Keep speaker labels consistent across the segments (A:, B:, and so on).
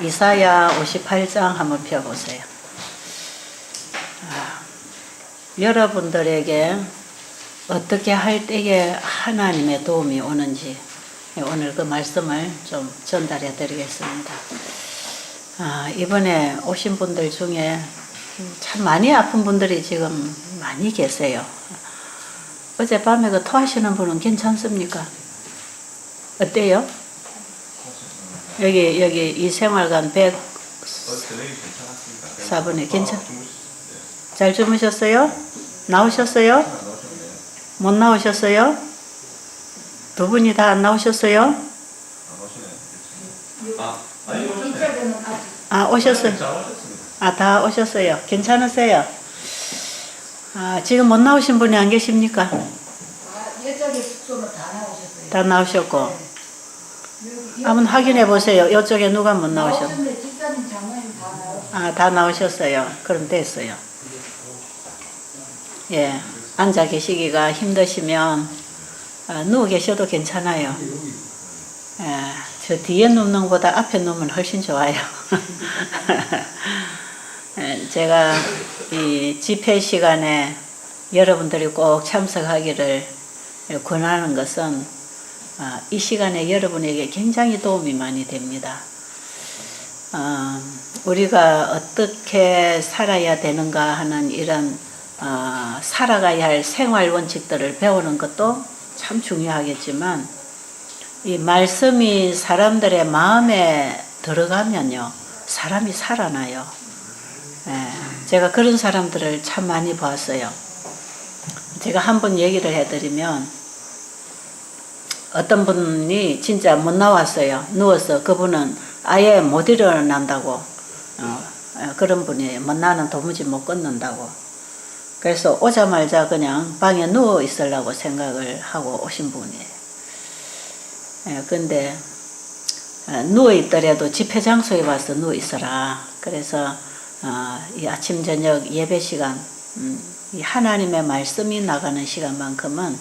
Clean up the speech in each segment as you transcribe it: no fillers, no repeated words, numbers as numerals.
A: 이사야 58장 한번 펴보세요. 여러분들에게 어떻게 할 때에 하나님의 도움이 오는지 오늘 그 말씀을 좀 전달해 드리겠습니다. 이번에 오신 분들 중에 참 많이 아픈 분들이 지금 많이 계세요. 어젯밤에 그 토하시는 분은 괜찮습니까? 어때요? 여기 이 생활관 104분에 괜찮? 잘 주무셨어요? 나오셨어요? 못 나오셨어요? 두 분이 다 안 나오셨어요? 오셨어요? 다 오셨어요. 괜찮으세요? 지금 못 나오신 분이 안 계십니까?
B: 이쪽에 숙소는 다 나오셨어요.
A: 다 나오셨고. 한번 확인해 보세요. 이쪽에 누가 못 나오셨어요?
B: 집사님, 장모님 다 나오셨어요.
A: 다 나오셨어요. 그럼 됐어요. 예, 앉아 계시기가 힘드시면 누워 계셔도 괜찮아요. 예, 저 뒤에 눕는 것보다 앞에 눕으면 훨씬 좋아요. 제가 이 집회 시간에 여러분들이 꼭 참석하기를 권하는 것은 이 시간에 여러분에게 굉장히 도움이 많이 됩니다. 우리가 어떻게 살아야 되는가 하는 이런 살아가야 할 생활 원칙들을 배우는 것도 참 중요하겠지만 이 말씀이 사람들의 마음에 들어가면요 사람이 살아나요. 제가 그런 사람들을 참 많이 봤어요. 제가 한번 얘기를 해드리면 어떤 분이 진짜 못 나왔어요. 누워서 그분은 아예 못 일어난다고 그런 분이에요. 나는 도무지 못 걷는다고. 그래서 오자마자 그냥 방에 누워 있으려고 생각을 하고 오신 분이에요. 근데 누워 있더라도 집회 장소에 와서 누워 있어라. 그래서 이 아침 저녁 예배 시간 이 하나님의 말씀이 나가는 시간만큼은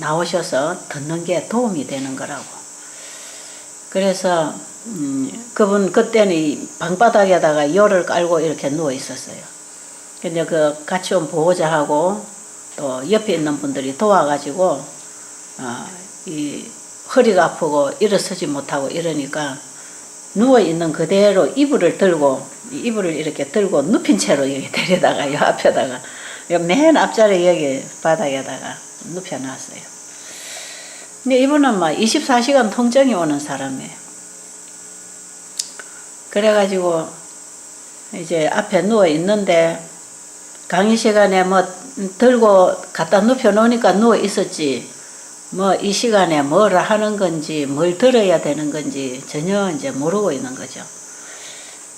A: 나오셔서 듣는 게 도움이 되는 거라고. 그래서 그분 그때는 이 방바닥에다가 열을 깔고 이렇게 누워 있었어요. 근데 그 같이 온 보호자하고 또 옆에 있는 분들이 도와가지고 이 허리가 아프고 일어서지 못하고 이러니까 누워 있는 그대로 이불을 이렇게 들고 눕힌 채로 여기 데려다가 요 앞에다가 맨 앞자리 여기 바닥에다가 눕혀놨어요. 근데 이분은 막 24시간 통증이 오는 사람이에요. 그래가지고 이제 앞에 누워 있는데 강의 시간에 뭐 들고 갖다 눕혀 놓으니까 누워 있었지 뭐 이 시간에 뭐를 하는 건지 뭘 들어야 되는 건지 전혀 이제 모르고 있는 거죠.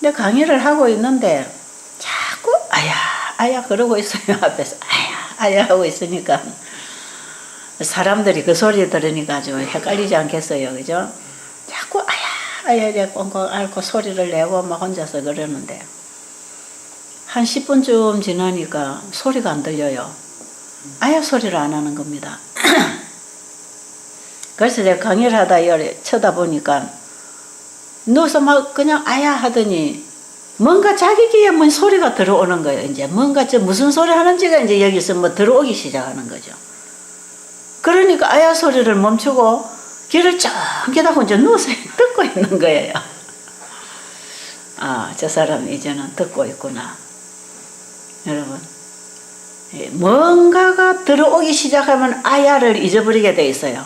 A: 근데 강의를 하고 있는데 자꾸 아야 그러고 있어요. 앞에서 아야 하고 있으니까 사람들이 그 소리 들으니까 아주 헷갈리지 않겠어요. 그죠? 자꾸 아야 꽁꽁 앓고 소리를 내고 막 혼자서 그러는데 한 10분쯤 지나니까 소리가 안 들려요. 아야 소리를 안 하는 겁니다. 그래서 제가 강의를 하다 쳐다보니까 누워서 막 그냥 아야 하더니 뭔가 자기 귀에 뭔 소리가 들어오는 거예요. 이제 뭔가 무슨 소리 하는지가 이제 여기서 뭐 들어오기 시작하는 거죠. 그러니까 아야 소리를 멈추고 귀를 쫑긋하고 이제 누워서 듣고 있는 거예요. 저 사람 이제는 듣고 있구나. 여러분, 뭔가가 들어오기 시작하면 아야를 잊어버리게 돼 있어요.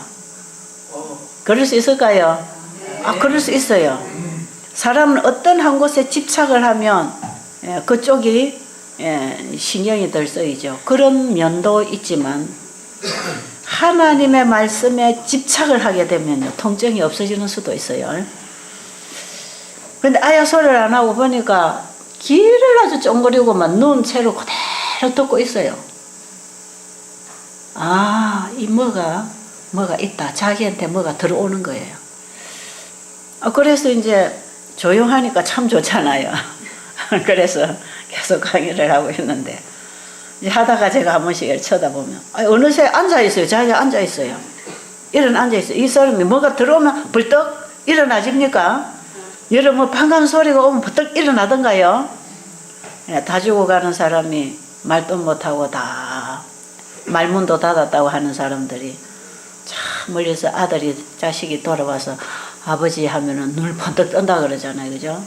A: 그럴 수 있을까요? 그럴 수 있어요. 사람은 어떤 한 곳에 집착을 하면 그쪽이 신경이 덜 쓰이죠. 그런 면도 있지만 하나님의 말씀에 집착을 하게 되면 통증이 없어지는 수도 있어요. 그런데 아야 소리를 안 하고 보니까 귀를 아주 쫑그리고만 누운 채로 그대로 듣고 있어요. 이 뭐가 있다. 자기한테 뭐가 들어오는 거예요. 그래서 이제 조용하니까 참 좋잖아요. 그래서 계속 강의를 하고 있는데 이제 하다가 제가 한 번씩 쳐다보면 어느새 앉아있어요. 자기가 앉아있어요. 이런 앉아있어요. 이 사람이 뭐가 들어오면 벌떡 일어나집니까? 여러분 반가운 소리가 오면 버떡 일어나던가요? 예, 다 죽어가는 사람이 말도 못하고 다 말문도 닫았다고 하는 사람들이 참 멀리서 아들이 자식이 돌아와서 아버지 하면은 눈을 번뜩 뜬다 그러잖아요. 그죠?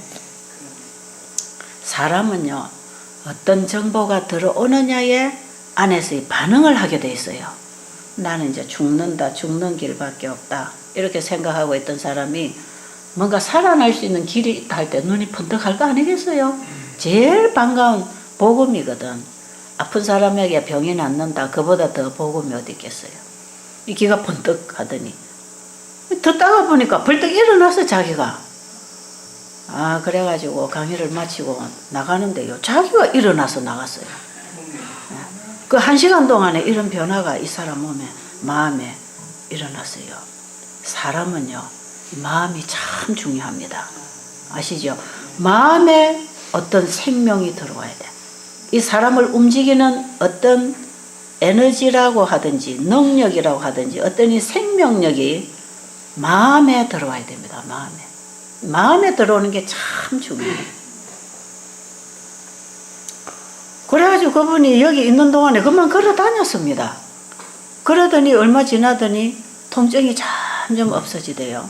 A: 사람은요, 어떤 정보가 들어오느냐에 안에서의 반응을 하게 돼 있어요. 나는 이제 죽는다, 죽는 길밖에 없다, 이렇게 생각하고 있던 사람이 뭔가 살아날 수 있는 길이 있다 할 때 눈이 번뜩할 거 아니겠어요? 제일 반가운 복음이거든. 아픈 사람에게 병이 낫는다, 그보다 더 복음이 어디 있겠어요? 이 귀가 번뜩 하더니 듣다가 보니까 벌떡 일어나서 자기가 그래가지고 강의를 마치고 나가는데요, 자기가 일어나서 나갔어요. 그 1시간 동안에 이런 변화가 이 사람 몸에, 마음에 일어났어요. 사람은요, 마음이 참 중요합니다. 아시죠? 마음에 어떤 생명이 들어와야 돼. 이 사람을 움직이는 어떤 에너지라고 하든지 능력이라고 하든지 어떤 이 생명력이 마음에 들어와야 됩니다. 마음에 들어오는 게 참 중요해요. 그래가지고 그분이 여기 있는 동안에 그만 걸어 다녔습니다. 그러더니 얼마 지나더니 통증이 점점 없어지대요.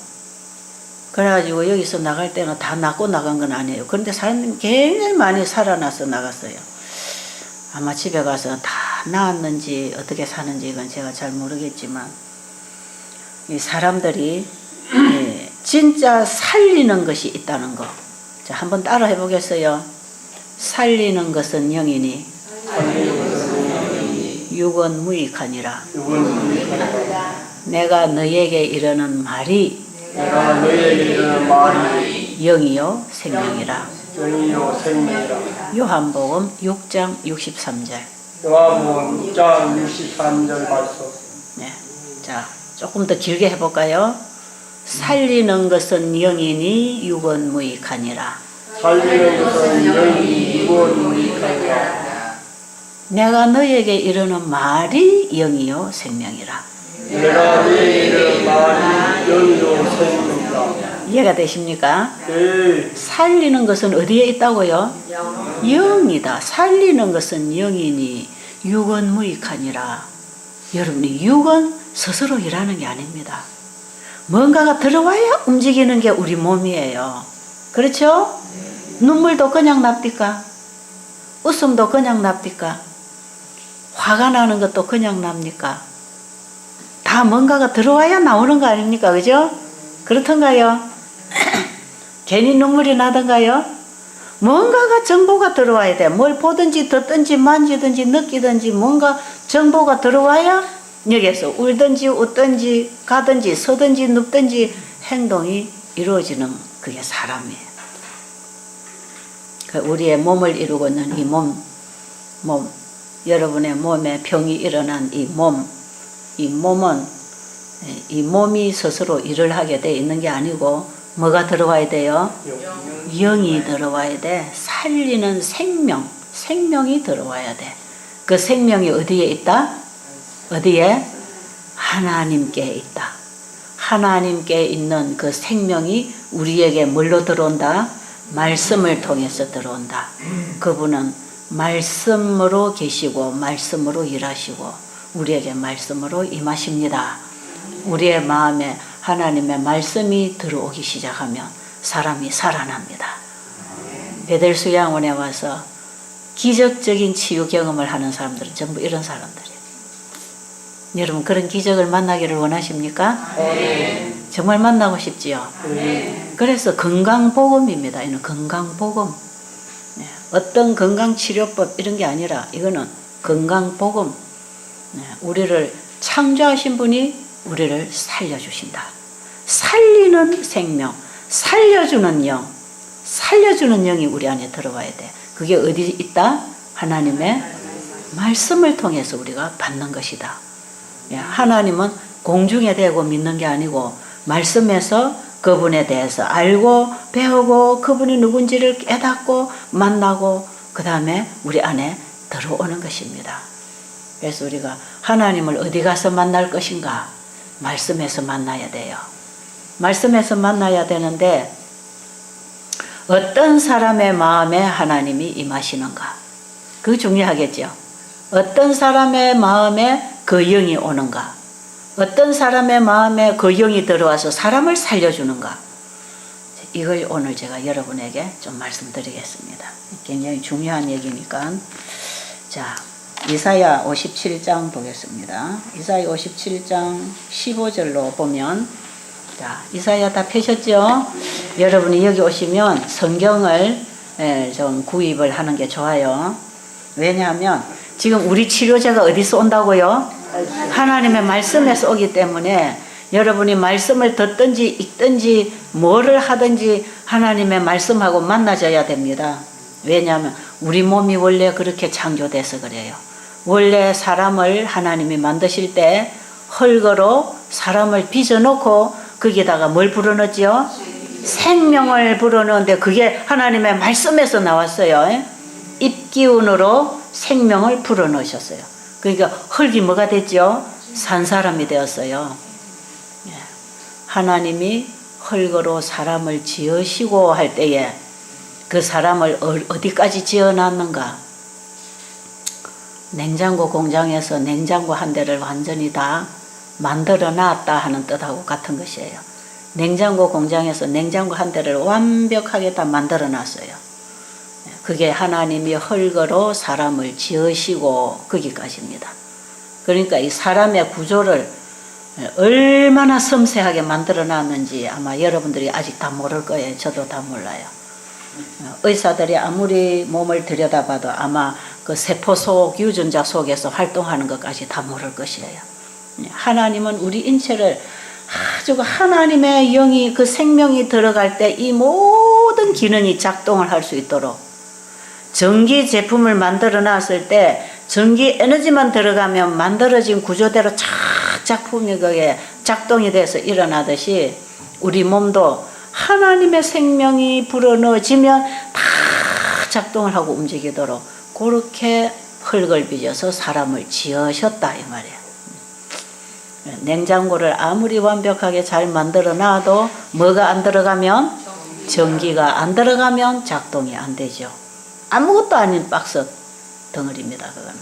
A: 그래가지고 여기서 나갈 때는 다 낫고 나간 건 아니에요. 그런데 사람들이 굉장히 많이 살아나서 나갔어요. 아마 집에 가서 다 나았는지 어떻게 사는지 이건 제가 잘 모르겠지만, 이 사람들이 진짜 살리는 것이 있다는 거. 자, 한번 따라 해보겠어요. 살리는 것은 영이니 육은 무익하니라. 내가 너에게 이르는 말이 영이요 생명이라. 요한복음 6장 63절.
C: 요한복음 6장 63절 말씀.
A: 네, 자, 조금 더 길게 해볼까요? 살리는 것은 영이니 육은 무익하니라.
C: 살리는 것은 영이 육은 무익하니라.
A: 내가 너에게 이르는 말이 영이요 생명이라.
C: 내가 너에게 이르는 말이 영이요 생명이라.
A: 이해가 되십니까?
C: 네.
A: 살리는 것은 어디에 있다고요? 영이다. 살리는 것은 영이니 육은 무익하니라. 여러분이 육은 스스로 일하는 게 아닙니다. 뭔가가 들어와야 움직이는 게 우리 몸이에요. 그렇죠? 눈물도 그냥 납니까? 웃음도 그냥 납니까? 화가 나는 것도 그냥 납니까? 다 뭔가가 들어와야 나오는 거 아닙니까? 그죠? 그렇던가요? 괜히 눈물이 나던가요? 뭔가가 정보가 들어와야 돼. 뭘 보든지 듣든지 만지든지 느끼든지 뭔가 정보가 들어와야 여기에서 울든지 웃든지 가든지 서든지 눕든지 행동이 이루어지는 그게 사람이에요. 우리의 몸을 이루고 있는 이 몸, 여러분의 몸에 병이 일어난 이 몸은 이 몸이 스스로 일을 하게 돼 있는 게 아니고 뭐가 들어와야 돼요? 영이 들어와야 돼. 살리는 생명이 들어와야 돼. 그 생명이 어디에 있다? 어디에? 하나님께 있다. 하나님께 있는 그 생명이 우리에게 뭘로 들어온다? 말씀을 통해서 들어온다. 그분은 말씀으로 계시고 말씀으로 일하시고 우리에게 말씀으로 임하십니다. 우리의 마음에 하나님의 말씀이 들어오기 시작하면 사람이 살아납니다. 베델수 양원에 와서 기적적인 치유 경험을 하는 사람들은 전부 이런 사람들이에요. 여러분 그런 기적을 만나기를 원하십니까?
C: 네.
A: 정말 만나고 싶지요?
C: 네.
A: 그래서 건강복음입니다. 이는 건강복음. 어떤 건강치료법 이런 게 아니라 이거는 건강복음. 우리를 창조하신 분이 우리를 살려주신다. 살리는 생명, 살려주는 영, 살려주는 영이 우리 안에 들어와야 돼. 그게 어디 있다? 하나님의 말씀을 통해서 우리가 받는 것이다. 하나님은 공중에 대고 믿는 게 아니고 말씀에서 그분에 대해서 알고 배우고 그분이 누군지를 깨닫고 만나고 그 다음에 우리 안에 들어오는 것입니다. 그래서 우리가 하나님을 어디 가서 만날 것인가? 말씀에서 만나야 돼요. 말씀에서 만나야 되는데 어떤 사람의 마음에 하나님이 임하시는가? 그거 중요하겠죠. 어떤 사람의 마음에 그 영이 오는가? 어떤 사람의 마음에 그 영이 들어와서 사람을 살려주는가? 이걸 오늘 제가 여러분에게 좀 말씀드리겠습니다. 굉장히 중요한 얘기니까. 자, 이사야 57장 보겠습니다. 이사야 57장 15절로 보면, 자, 이사야 다 펴셨죠? 여러분이 여기 오시면 성경을 좀 구입을 하는 게 좋아요. 왜냐하면 지금 우리 치료제가 어디서 온다고요? 하나님의 말씀에서 오기 때문에 여러분이 말씀을 듣든지 읽든지 뭐를 하든지 하나님의 말씀하고 만나져야 됩니다. 왜냐하면 우리 몸이 원래 그렇게 창조돼서 그래요. 원래 사람을 하나님이 만드실 때 흙으로 사람을 빚어놓고 거기다가 뭘 불어넣었죠? 생명을 불어넣는데 그게 하나님의 말씀에서 나왔어요. 입기운으로 생명을 불어넣으셨어요. 그러니까 흙이 뭐가 됐죠? 산 사람이 되었어요. 하나님이 흙으로 사람을 지으시고 할 때에 그 사람을 어디까지 지어놨는가? 냉장고 공장에서 냉장고 한 대를 완전히 다 만들어 놨다 하는 뜻하고 같은 것이에요. 냉장고 공장에서 냉장고 한 대를 완벽하게 다 만들어 놨어요. 그게 하나님이 흙으로 사람을 지으시고 거기까지입니다. 그러니까 이 사람의 구조를 얼마나 섬세하게 만들어 놨는지 아마 여러분들이 아직 다 모를 거예요. 저도 다 몰라요. 의사들이 아무리 몸을 들여다봐도 아마 그 세포 속 유전자 속에서 활동하는 것까지 다 모를 것이에요. 하나님은 우리 인체를 아주 하나님의 영이 그 생명이 들어갈 때 이 모든 기능이 작동을 할 수 있도록 전기 제품을 만들어 놨을 때 전기 에너지만 들어가면 만들어진 구조대로 작품이 그게 작동이 돼서 일어나듯이 우리 몸도 하나님의 생명이 불어넣어지면 다 작동을 하고 움직이도록 그렇게 흙을 빚어서 사람을 지으셨다 이 말이에요. 냉장고를 아무리 완벽하게 잘 만들어 놔도 뭐가 안 들어가면 전기가 안 들어가면 작동이 안 되죠. 아무것도 아닌 박스 덩어리입니다. 그거는.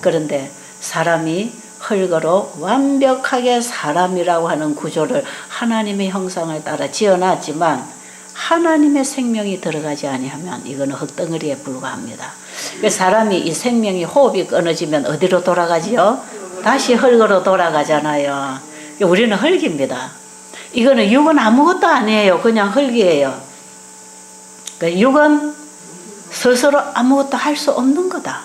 A: 그런데 사람이 흙으로 완벽하게 사람이라고 하는 구조를 하나님의 형상을 따라 지어놨지만 하나님의 생명이 들어가지 아니하면 이거는 흙덩어리에 불과합니다. 사람이 이 생명이 호흡이 끊어지면 어디로 돌아가지요? 다시 흙으로 돌아가잖아요. 우리는 흙입니다. 이거는 육은 아무것도 아니에요. 그냥 흙이에요. 육은 스스로 아무것도 할 수 없는 거다.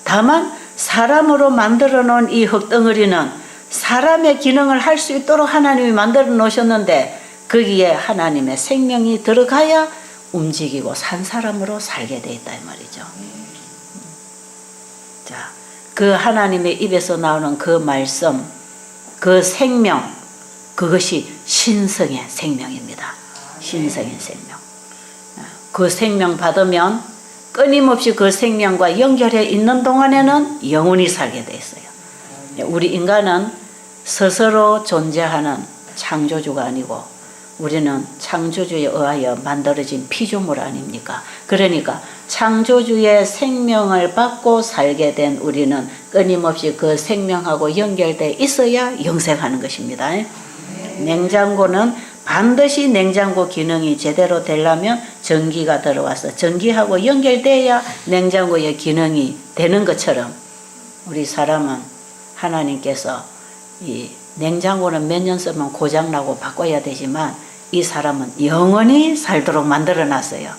A: 다만 사람으로 만들어 놓은 이 흙덩어리는 사람의 기능을 할 수 있도록 하나님이 만들어 놓으셨는데 거기에 하나님의 생명이 들어가야 움직이고 산 사람으로 살게 돼 있다 이 말이죠. 자, 그 하나님의 입에서 나오는 그 말씀, 그 생명, 그것이 신성의 생명입니다. 신성의 생명. 그 생명 받으면 끊임없이 그 생명과 연결해 있는 동안에는 영원히 살게 돼 있어요. 우리 인간은 스스로 존재하는 창조주가 아니고 우리는 창조주에 의하여 만들어진 피조물 아닙니까? 그러니까 창조주의 생명을 받고 살게 된 우리는 끊임없이 그 생명하고 연결돼 있어야 영생하는 것입니다. 냉장고는 반드시 냉장고 기능이 제대로 되려면 전기가 들어와서 전기하고 연결돼야 냉장고의 기능이 되는 것처럼 우리 사람은 하나님께서 이 냉장고는 몇 년 쓰면 고장나고 바꿔야 되지만 이 사람은 영원히 살도록 만들어 놨어요.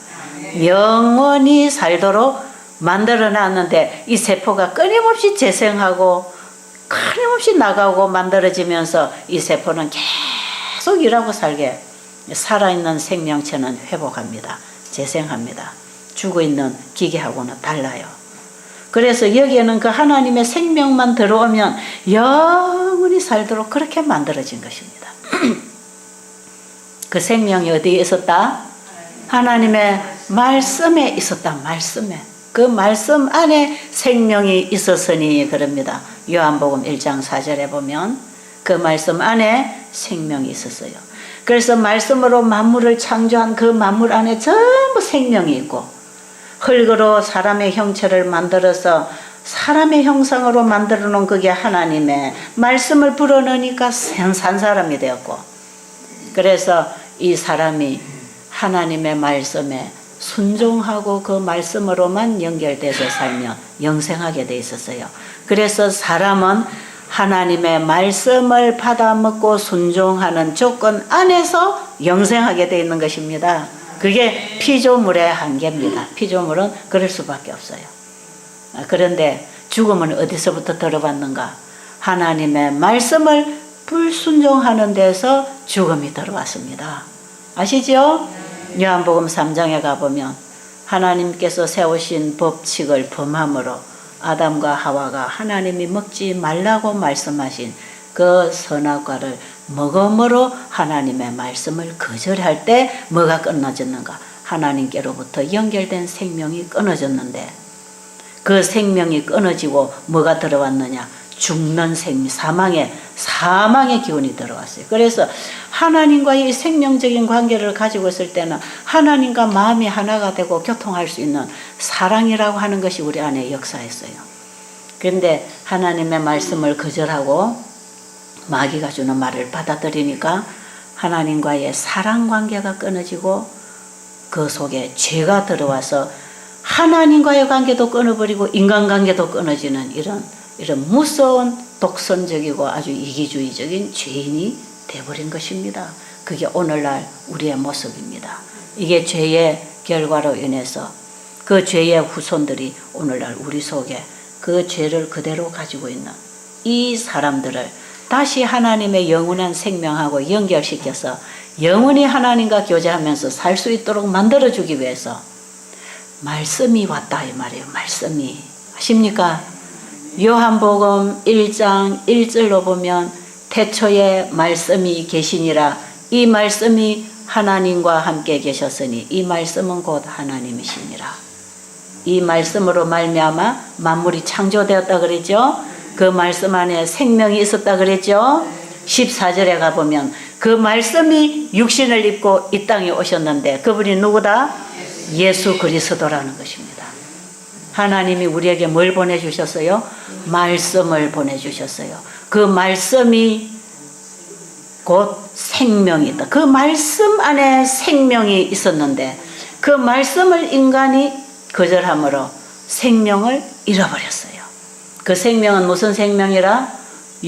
A: 영원히 살도록 만들어 놨는데 이 세포가 끊임없이 재생하고 끊임없이 나가고 만들어지면서 이 세포는 계속 일하고 살게 살아있는 생명체는 회복합니다. 재생합니다. 죽어있는 기계하고는 달라요. 그래서 여기에는 그 하나님의 생명만 들어오면 영원히 살도록 그렇게 만들어진 것입니다. 그 생명이 어디에 있었다? 하나님의 말씀에 있었다. 말씀에. 그 말씀 안에 생명이 있었으니 그럽니다. 요한복음 1장 4절에 보면 그 말씀 안에 생명이 있었어요. 그래서 말씀으로 만물을 창조한 그 만물 안에 전부 생명이 있고, 흙으로 사람의 형체를 만들어서 사람의 형상으로 만들어 놓은 그게 하나님의 말씀을 불어넣으니까 산 사람이 되었고, 그래서 이 사람이 하나님의 말씀에 순종하고 그 말씀으로만 연결돼서 살면 영생하게 돼 있었어요. 그래서 사람은 하나님의 말씀을 받아먹고 순종하는 조건 안에서 영생하게 돼 있는 것입니다. 그게 피조물의 한계입니다. 피조물은 그럴 수밖에 없어요. 그런데 죽음은 어디서부터 들어왔는가? 하나님의 말씀을 불순종하는 데서 죽음이 들어왔습니다. 아시죠? 요한복음 3장에 가보면 하나님께서 세우신 법칙을 범함으로 아담과 하와가 하나님이 먹지 말라고 말씀하신 그 선악과를 먹음으로 하나님의 말씀을 거절할 때 뭐가 끊어졌는가? 하나님께로부터 연결된 생명이 끊어졌는데, 그 생명이 끊어지고 뭐가 들어왔느냐? 죽는 생명, 사망의 기운이 들어왔어요. 그래서 하나님과의 생명적인 관계를 가지고 있을 때는 하나님과 마음이 하나가 되고 교통할 수 있는 사랑이라고 하는 것이 우리 안에 역사했어요. 그런데 하나님의 말씀을 거절하고 마귀가 주는 말을 받아들이니까 하나님과의 사랑 관계가 끊어지고 그 속에 죄가 들어와서 하나님과의 관계도 끊어버리고 인간관계도 끊어지는 이런 무서운 독선적이고 아주 이기주의적인 죄인이 되어버린 것입니다. 그게 오늘날 우리의 모습입니다. 이게 죄의 결과로 인해서 그 죄의 후손들이 오늘날 우리 속에 그 죄를 그대로 가지고 있는 이 사람들을 다시 하나님의 영원한 생명하고 연결시켜서 영원히 하나님과 교제하면서 살 수 있도록 만들어주기 위해서 말씀이 왔다 이 말이에요. 말씀이. 아십니까? 요한복음 1장 1절로 보면 태초에 말씀이 계시니라. 이 말씀이 하나님과 함께 계셨으니 이 말씀은 곧 하나님이시니라. 이 말씀으로 말미암아 만물이 창조되었다 그랬죠. 그 말씀 안에 생명이 있었다 그랬죠. 14절에 가보면 그 말씀이 육신을 입고 이 땅에 오셨는데 그분이 누구다? 예수 그리스도라는 것입니다. 하나님이 우리에게 뭘 보내주셨어요? 말씀을 보내주셨어요. 그 말씀이 곧 생명이다. 그 말씀 안에 생명이 있었는데 그 말씀을 인간이 거절함으로 생명을 잃어버렸어요. 그 생명은 무슨 생명이라?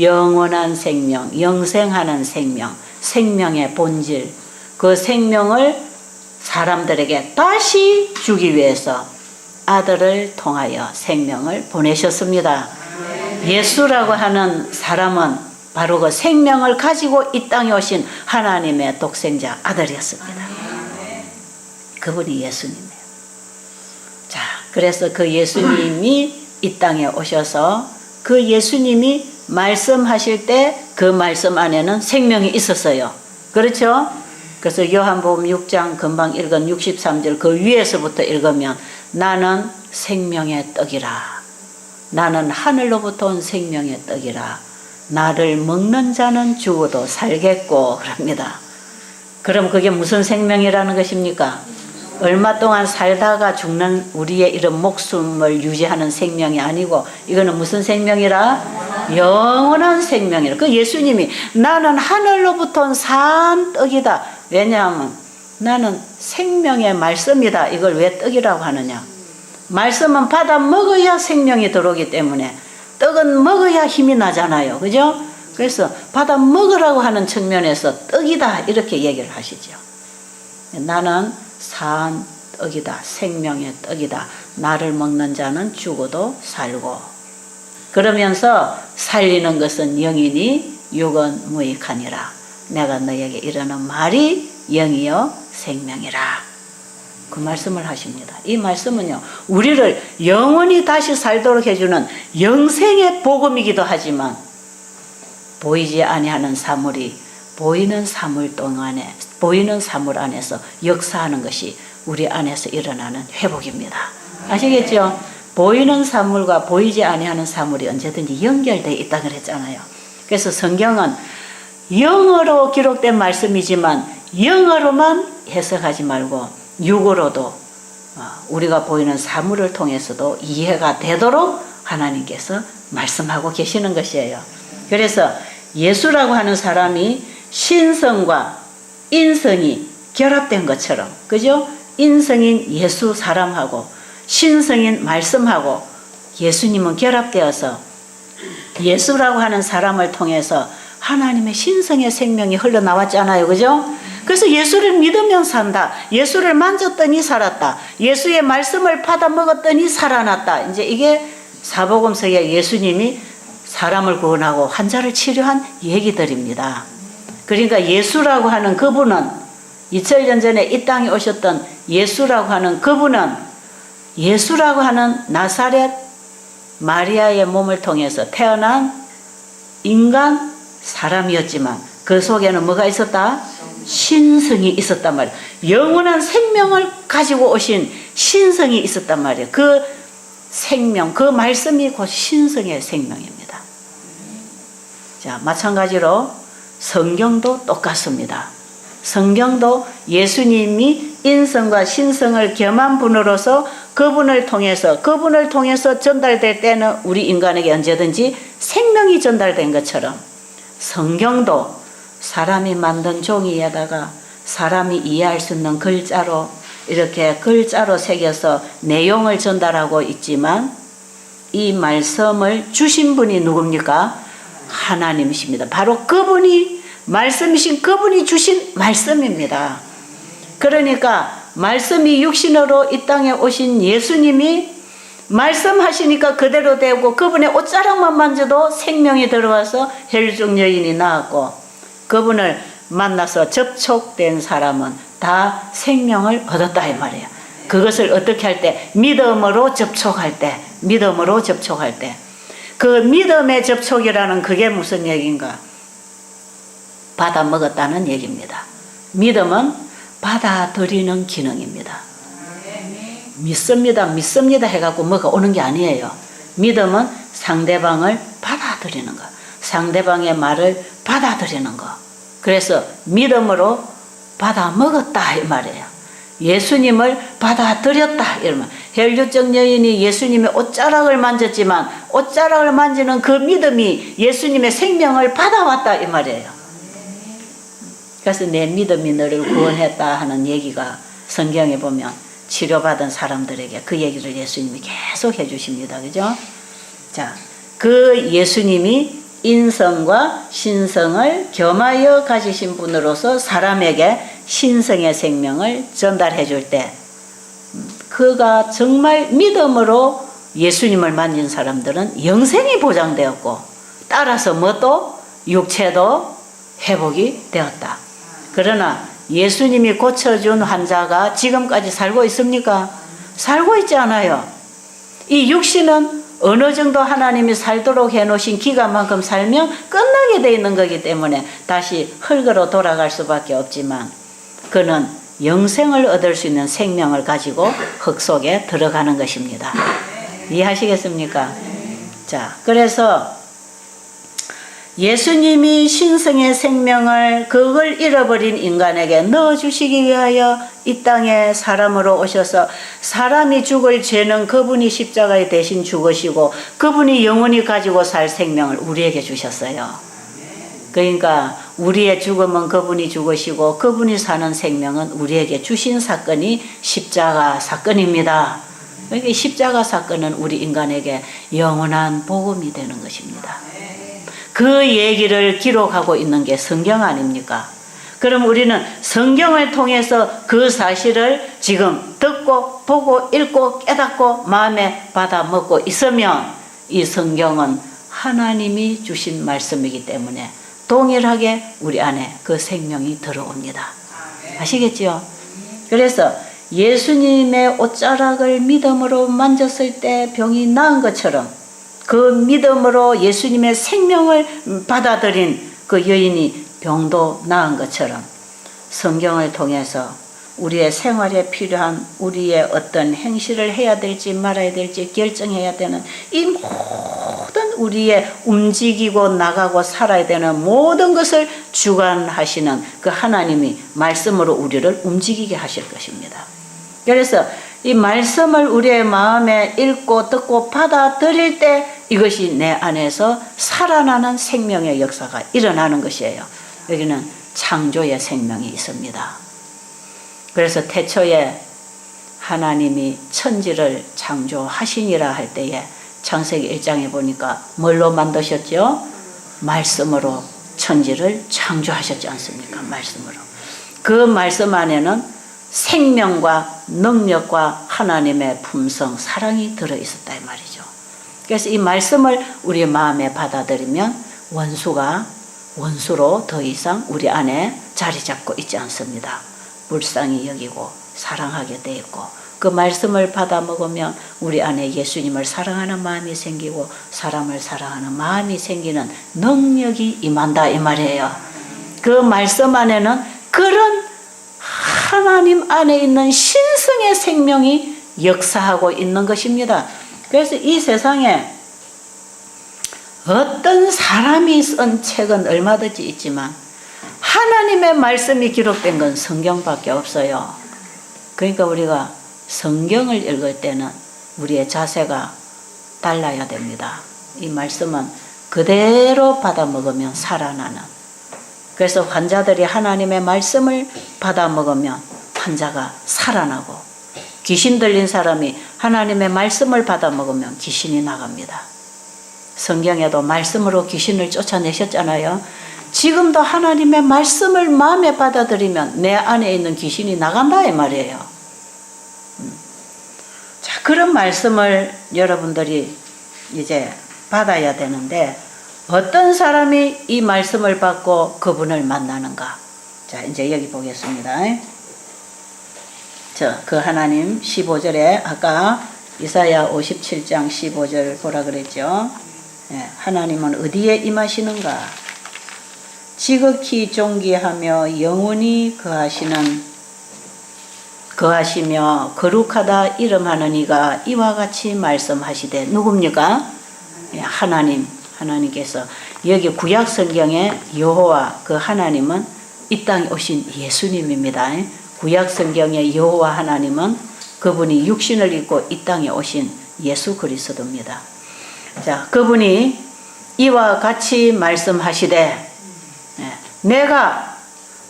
A: 영원한 생명, 영생하는 생명, 생명의 본질. 그 생명을 사람들에게 다시 주기 위해서 아들을 통하여 생명을 보내셨습니다. 예수라고 하는 사람은 바로 그 생명을 가지고 이 땅에 오신 하나님의 독생자 아들이었습니다. 그분이 예수님이에요. 자, 그래서 그 예수님이 이 땅에 오셔서 그 예수님이 말씀하실 때 그 말씀 안에는 생명이 있었어요. 그렇죠? 그래서 요한복음 6장 금방 읽은 63절 그 위에서부터 읽으면 나는 생명의 떡이라. 나는 하늘로부터 온 생명의 떡이라. 나를 먹는 자는 죽어도 살겠고 그럽니다. 그럼 그게 무슨 생명이라는 것입니까? 얼마 동안 살다가 죽는 우리의 이런 목숨을 유지하는 생명이 아니고 이거는 무슨 생명이라? 영원한 생명이라. 그 예수님이 나는 하늘로부터 온 산 떡이다. 왜냐하면 나는 생명의 말씀이다. 이걸 왜 떡이라고 하느냐? 말씀은 받아 먹어야 생명이 들어오기 때문에 떡은 먹어야 힘이 나잖아요. 그죠? 그래서 받아 먹으라고 하는 측면에서 떡이다 이렇게 얘기를 하시죠. 나는 산 떡이다. 생명의 떡이다. 나를 먹는 자는 죽어도 살고 그러면서 살리는 것은 영이니 육은 무익하니라. 내가 너에게 이르는 말이 영이요 생명이라. 그 말씀을 하십니다. 이 말씀은요 우리를 영원히 다시 살도록 해주는 영생의 복음이기도 하지만 보이지 아니하는 사물이 보이는 사물 동안에 보이는 사물 안에서 역사하는 것이 우리 안에서 일어나는 회복입니다. 아시겠죠? 보이는 사물과 보이지 아니하는 사물이 언제든지 연결되어 있다 그랬잖아요. 그래서 성경은 영어로 기록된 말씀이지만 영어로만 해석하지 말고 육어로도 우리가 보이는 사물을 통해서도 이해가 되도록 하나님께서 말씀하고 계시는 것이에요. 그래서 예수라고 하는 사람이 신성과 인성이 결합된 것처럼, 그죠? 인성인 예수 사람하고 신성인 말씀하고 예수님은 결합되어서 예수라고 하는 사람을 통해서 하나님의 신성의 생명이 흘러나왔잖아요. 그죠? 그래서 예수를 믿으면 산다. 예수를 만졌더니 살았다. 예수의 말씀을 받아 먹었더니 살아났다. 이제 이게 사복음서에 예수님이 사람을 구원하고 환자를 치료한 얘기들입니다. 그러니까 예수라고 하는 그분은 2000년 전에 이 땅에 오셨던 예수라고 하는 그분은 예수라고 하는 나사렛 마리아의 몸을 통해서 태어난 인간 사람이었지만 그 속에는 뭐가 있었다? 신성이 있었단 말이에요. 영원한 생명을 가지고 오신 신성이 있었단 말이에요. 그 생명, 그 말씀이 곧 신성의 생명입니다. 자, 마찬가지로 성경도 똑같습니다. 성경도 예수님이 인성과 신성을 겸한 분으로서 그분을 통해서 전달될 때는 우리 인간에게 언제든지 생명이 전달된 것처럼 성경도 사람이 만든 종이에다가 사람이 이해할 수 있는 글자로 이렇게 글자로 새겨서 내용을 전달하고 있지만 이 말씀을 주신 분이 누굽니까? 하나님이십니다. 바로 그분이 말씀이신 그분이 주신 말씀입니다. 그러니까 말씀이 육신으로 이 땅에 오신 예수님이 말씀하시니까 그대로 되고 그분의 옷자락만 만져도 생명이 들어와서 혈중 여인이 나왔고 그분을 만나서 접촉된 사람은 다 생명을 얻었다 이 말이에요. 그것을 어떻게 할 때? 믿음으로 접촉할 때, 그 믿음의 접촉이라는 그게 무슨 얘기인가? 받아 먹었다는 얘기입니다. 믿음은 받아들이는 기능입니다. 믿습니다 해갖고 뭐가 오는 게 아니에요. 믿음은 상대방을 받아들이는 거, 상대방의 말을 받아들이는 거. 그래서 믿음으로 받아 먹었다 이 말이에요. 예수님을 받아들였다 이러면 혈류증 여인이 예수님의 옷자락을 만졌지만 옷자락을 만지는 그 믿음이 예수님의 생명을 받아왔다 이 말이에요. 그래서 내 믿음이 너를 구원했다 하는 얘기가 성경에 보면 치료받은 사람들에게 그 얘기를 예수님이 계속 해주십니다. 그죠? 자, 그 예수님이 인성과 신성을 겸하여 가지신 분으로서 사람에게 신성의 생명을 전달해 줄 때 그가 정말 믿음으로 예수님을 만진 사람들은 영생이 보장되었고 따라서 뭣도 육체도 회복이 되었다. 그러나 예수님이 고쳐준 환자가 지금까지 살고 있습니까? 살고 있지 않아요. 이 육신은 어느 정도 하나님이 살도록 해놓으신 기간만큼 살면 끝나게 돼 있는 거기 때문에 다시 흙으로 돌아갈 수밖에 없지만 그는 영생을 얻을 수 있는 생명을 가지고 흙 속에 들어가는 것입니다. 이해하시겠습니까? 자, 그래서 예수님이 신성의 생명을 그걸 잃어버린 인간에게 넣어주시기 위하여 이 땅에 사람으로 오셔서 사람이 죽을 죄는 그분이 십자가에 대신 죽으시고 그분이 영원히 가지고 살 생명을 우리에게 주셨어요. 그러니까 우리의 죽음은 그분이 죽으시고 그분이 사는 생명은 우리에게 주신 사건이 십자가 사건입니다. 그러니까 십자가 사건은 우리 인간에게 영원한 복음이 되는 것입니다. 그 얘기를 기록하고 있는 게 성경 아닙니까? 그럼 우리는 성경을 통해서 그 사실을 지금 듣고 보고 읽고 깨닫고 마음에 받아 먹고 있으면 이 성경은 하나님이 주신 말씀이기 때문에 동일하게 우리 안에 그 생명이 들어옵니다. 아시겠지요? 그래서 예수님의 옷자락을 믿음으로 만졌을 때 병이 나은 것처럼 그 믿음으로 예수님의 생명을 받아들인 그 여인이 병도 나은 것처럼 성경을 통해서 우리의 생활에 필요한 우리의 어떤 행실을 해야 될지 말아야 될지 결정해야 되는 이 모든 우리의 움직이고 나가고 살아야 되는 모든 것을 주관하시는 그 하나님이 말씀으로 우리를 움직이게 하실 것입니다. 그래서 이 말씀을 우리의 마음에 읽고 듣고 받아들일 때 이것이 내 안에서 살아나는 생명의 역사가 일어나는 것이에요. 여기는 창조의 생명이 있습니다. 그래서 태초에 하나님이 천지를 창조하시니라 할 때에 창세기 1장에 보니까 뭘로 만드셨죠? 말씀으로 천지를 창조하셨지 않습니까? 말씀으로. 그 말씀 안에는 생명과 능력과 하나님의 품성, 사랑이 들어있었다 이 말이죠. 그래서 이 말씀을 우리 마음에 받아들이면 원수로 더 이상 우리 안에 자리 잡고 있지 않습니다. 불쌍히 여기고 사랑하게 돼 있고, 그 말씀을 받아 먹으면 우리 안에 예수님을 사랑하는 마음이 생기고 사람을 사랑하는 마음이 생기는 능력이 임한다 이 말이에요. 그 말씀 안에는 그런 하나님 안에 있는 신성의 생명이 역사하고 있는 것입니다. 그래서 이 세상에 어떤 사람이 쓴 책은 얼마든지 있지만 하나님의 말씀이 기록된 건 성경밖에 없어요. 그러니까 우리가 성경을 읽을 때는 우리의 자세가 달라야 됩니다. 이 말씀은 그대로 받아 먹으면 살아나는, 그래서 환자들이 하나님의 말씀을 받아 먹으면 환자가 살아나고, 귀신 들린 사람이 하나님의 말씀을 받아 먹으면 귀신이 나갑니다. 성경에도 말씀으로 귀신을 쫓아내셨잖아요. 지금도 하나님의 말씀을 마음에 받아들이면 내 안에 있는 귀신이 나간다 이 말이에요. 자, 그런 말씀을 여러분들이 이제 받아야 되는데, 어떤 사람이 이 말씀을 받고 그분을 만나는가? 자, 이제 여기 보겠습니다. 그 하나님 15절에 아까 이사야 57장 15절 보라 그랬죠. 하나님은 어디에 임하시는가? 지극히 존귀하며 영원히 거하시며 거룩하다 이름하는 이가 이와 같이 말씀하시되, 누굽니까? 하나님께서, 여기 구약 성경에 여호와, 그 하나님은 이 땅에 오신 예수님입니다. 구약 성경의 여호와 하나님은 그분이 육신을 입고 이 땅에 오신 예수 그리스도입니다. 자, 그분이 이와 같이 말씀하시되, 내가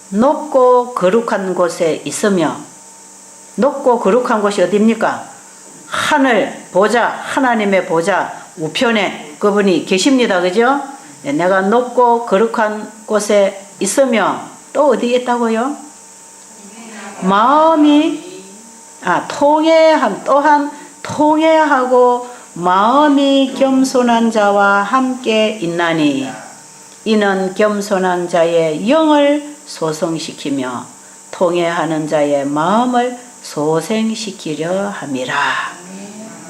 A: 높고 거룩한 곳에 있으며, 높고 거룩한 곳이 어디입니까? 하늘 보좌, 하나님의 보좌 우편에 그분이 계십니다. 그죠? 내가 높고 거룩한 곳에 있으며 또 어디에 있다고요? 마음이 또한 통회하고 마음이 겸손한 자와 함께 있나니, 이는 겸손한 자의 영을 소성시키며 통회하는 자의 마음을 소생시키려 함이라.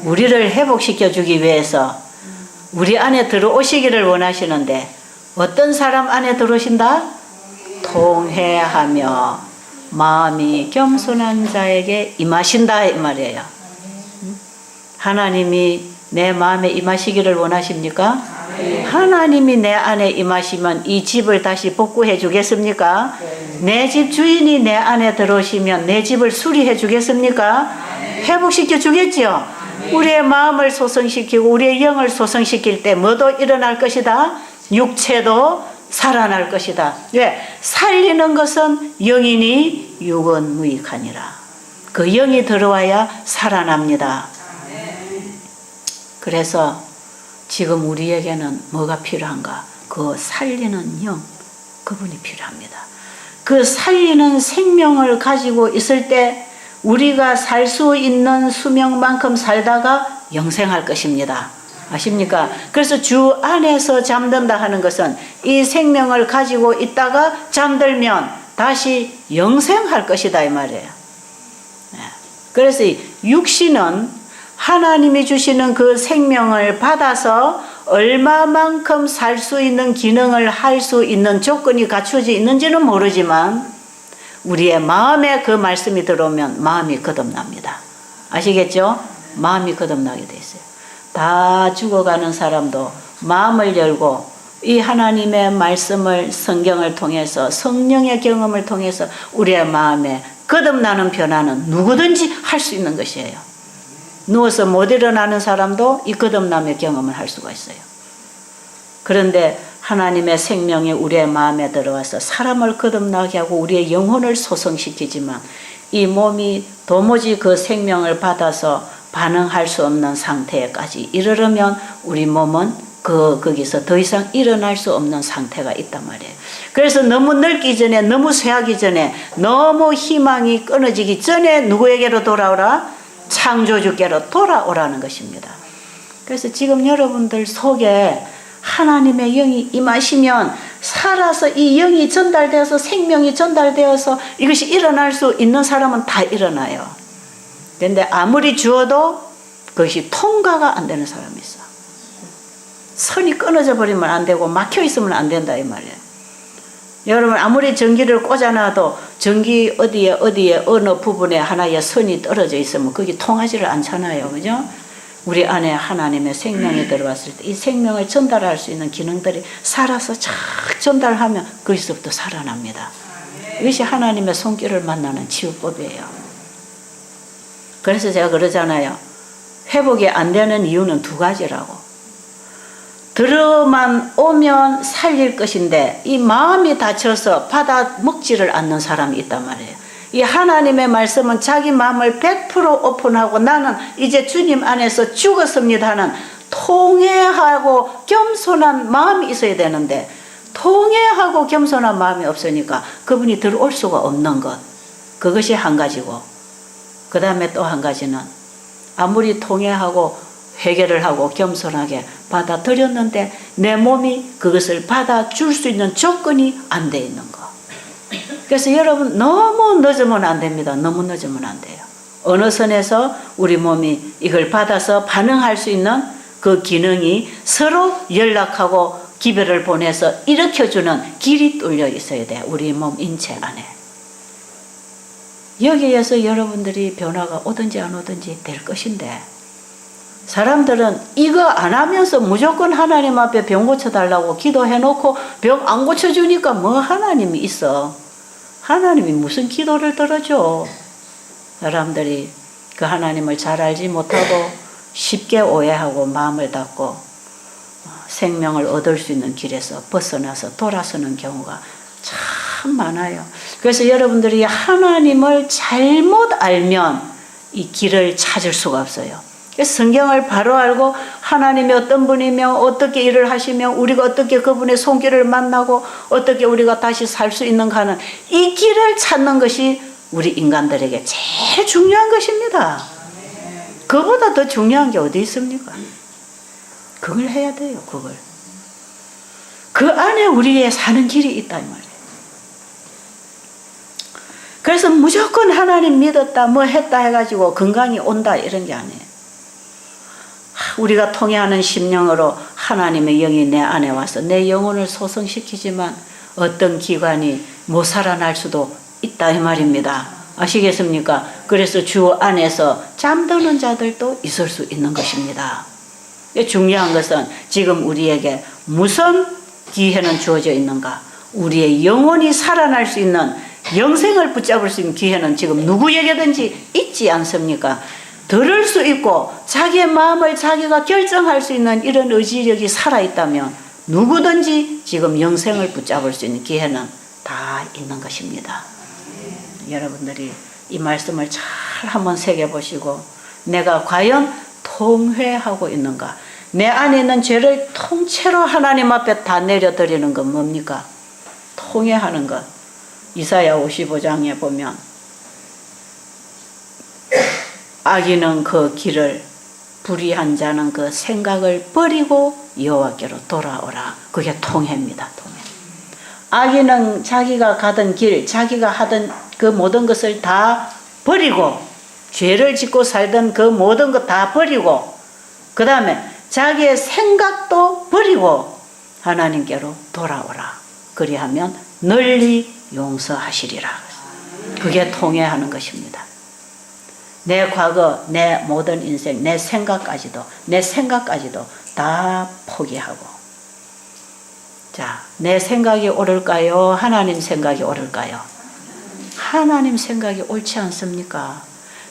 A: 우리를 회복시켜 주기 위해서 우리 안에 들어오시기를 원하시는데, 어떤 사람 안에 들어오신다? 통회하며 마음이 겸손한 자에게 임하신다 이 말이에요. 하나님이 내 마음에 임하시기를 원하십니까? 하나님이 내 안에 임하시면 이 집을 다시 복구해 주겠습니까? 내 집 주인이 내 안에 들어오시면 내 집을 수리해 주겠습니까? 회복시켜 주겠죠? 우리의 마음을 소성시키고 우리의 영을 소성시킬 때 뭐도 일어날 것이다? 육체도 살아날 것이다. 왜? 살리는 것은 영이니 육은 무익하니라. 그 영이 들어와야 살아납니다. 그래서 지금 우리에게는 뭐가 필요한가? 그 살리는 영, 그분이 필요합니다. 그 살리는 생명을 가지고 있을 때 우리가 살 수 있는 수명만큼 살다가 영생할 것입니다. 아십니까? 그래서 주 안에서 잠든다 하는 것은 이 생명을 가지고 있다가 잠들면 다시 영생할 것이다 이 말이에요. 그래서 육신은 하나님이 주시는 그 생명을 받아서 얼마만큼 살 수 있는 기능을 할 수 있는 조건이 갖춰져 있는지는 모르지만, 우리의 마음에 그 말씀이 들어오면 마음이 거듭납니다. 아시겠죠? 마음이 거듭나게 돼 있어요. 다 죽어가는 사람도 마음을 열고 이 하나님의 말씀을 성경을 통해서 성령의 경험을 통해서 우리의 마음에 거듭나는 변화는 누구든지 할 수 있는 것이에요. 누워서 못 일어나는 사람도 이 거듭남의 경험을 할 수가 있어요. 그런데 하나님의 생명이 우리의 마음에 들어와서 사람을 거듭나게 하고 우리의 영혼을 소성시키지만 이 몸이 도무지 그 생명을 받아서 반응할 수 없는 상태까지 이르려면 우리 몸은 거기서 더 이상 일어날 수 없는 상태가 있단 말이에요. 그래서 너무 늙기 전에, 너무 쇠하기 전에, 너무 희망이 끊어지기 전에 누구에게로 돌아오라? 창조주께로 돌아오라는 것입니다. 그래서 지금 여러분들 속에 하나님의 영이 임하시면 살아서 이 영이 전달되어서 생명이 전달되어서 이것이 일어날 수 있는 사람은 다 일어나요. 그런데 아무리 주어도 그것이 통과가 안 되는 사람이 있어. 선이 끊어져 버리면 안 되고 막혀 있으면 안 된다 이 말이에요. 여러분 아무리 전기를 꽂아놔도 전기 어디에 어느 부분에 하나의 선이 떨어져 있으면 그게 통하지를 않잖아요. 그죠? 우리 안에 하나님의 생명이 들어왔을 때 이 생명을 전달할 수 있는 기능들이 살아서 쫙 전달하면 거기서부터 살아납니다. 이것이 하나님의 손길을 만나는 치유법이에요. 그래서 제가 그러잖아요. 회복이 안 되는 이유는 두 가지라고. 들어만 오면 살릴 것인데 이 마음이 다쳐서 받아 먹지를 않는 사람이 있단 말이에요. 이 하나님의 말씀은 자기 마음을 100% 오픈하고 나는 이제 주님 안에서 죽었습니다 하는 통회하고 겸손한 마음이 있어야 되는데 통회하고 겸손한 마음이 없으니까 그분이 들어올 수가 없는 것. 그것이 한 가지고 그 다음에 또 한 가지는 아무리 통회하고 회개를 하고 겸손하게 받아들였는데 내 몸이 그것을 받아줄 수 있는 조건이 안 돼 있는 거. 그래서 여러분 너무 늦으면 안 됩니다. 너무 늦으면 안 돼요. 어느 선에서 우리 몸이 이걸 받아서 반응할 수 있는 그 기능이 서로 연락하고 기별을 보내서 일으켜주는 길이 뚫려 있어야 돼요. 우리 몸 인체 안에. 여기에서 여러분들이 변화가 오든지 안 오든지 될 것인데 사람들은 이거 안 하면서 무조건 하나님 앞에 병 고쳐달라고 기도해놓고 병 안 고쳐주니까 뭐 하나님이 있어. 하나님이 무슨 기도를 들어줘. 사람들이 그 하나님을 잘 알지 못하고 쉽게 오해하고 마음을 닫고 생명을 얻을 수 있는 길에서 벗어나서 돌아서는 경우가 참 많아요. 그래서 여러분들이 하나님을 잘못 알면 이 길을 찾을 수가 없어요. 그래서 성경을 바로 알고 하나님이 어떤 분이며 어떻게 일을 하시며 우리가 어떻게 그분의 손길을 만나고 어떻게 우리가 다시 살 수 있는가 하는 이 길을 찾는 것이 우리 인간들에게 제일 중요한 것입니다. 그보다 더 중요한 게 어디 있습니까? 그걸 해야 돼요. 그걸. 그 안에 우리의 사는 길이 있다 이 말이에요. 그래서 무조건 하나님 믿었다 뭐 했다 해가지고 건강이 온다 이런 게 아니에요. 우리가 통해하는 심령으로 하나님의 영이 내 안에 와서 내 영혼을 소성시키지만 어떤 기관이 못 살아날 수도 있다 이 말입니다. 아시겠습니까? 그래서 주 안에서 잠드는 자들도 있을 수 있는 것입니다. 중요한 것은 지금 우리에게 무슨 기회는 주어져 있는가? 우리의 영혼이 살아날 수 있는 영생을 붙잡을 수 있는 기회는 지금 누구에게든지 있지 않습니까? 들을 수 있고 자기의 마음을 자기가 결정할 수 있는 이런 의지력이 살아있다면 누구든지 지금 영생을 붙잡을 수 있는 기회는 다 있는 것입니다. 여러분들이 이 말씀을 잘 한번 새겨보시고 내가 과연 통회하고 있는가? 내 안에 있는 죄를 통째로 하나님 앞에 다 내려드리는 건 뭡니까? 통회하는 것. 이사야 55장에 보면 악인은 그 길을 불의한 자는 그 생각을 버리고 여호와께로 돌아오라. 그게 통회입니다. 통회. 악인은 자기가 가던 길, 자기가 하던 그 모든 것을 다 버리고 죄를 짓고 살던 그 모든 것 다 버리고 그 다음에 자기의 생각도 버리고 하나님께로 돌아오라. 그리하면 널리 용서하시리라. 그게 통회하는 것입니다. 내 과거, 내 모든 인생, 내 생각까지도 다 포기하고 자, 내 생각이 옳을까요? 하나님 생각이 옳을까요? 하나님 생각이 옳지 않습니까?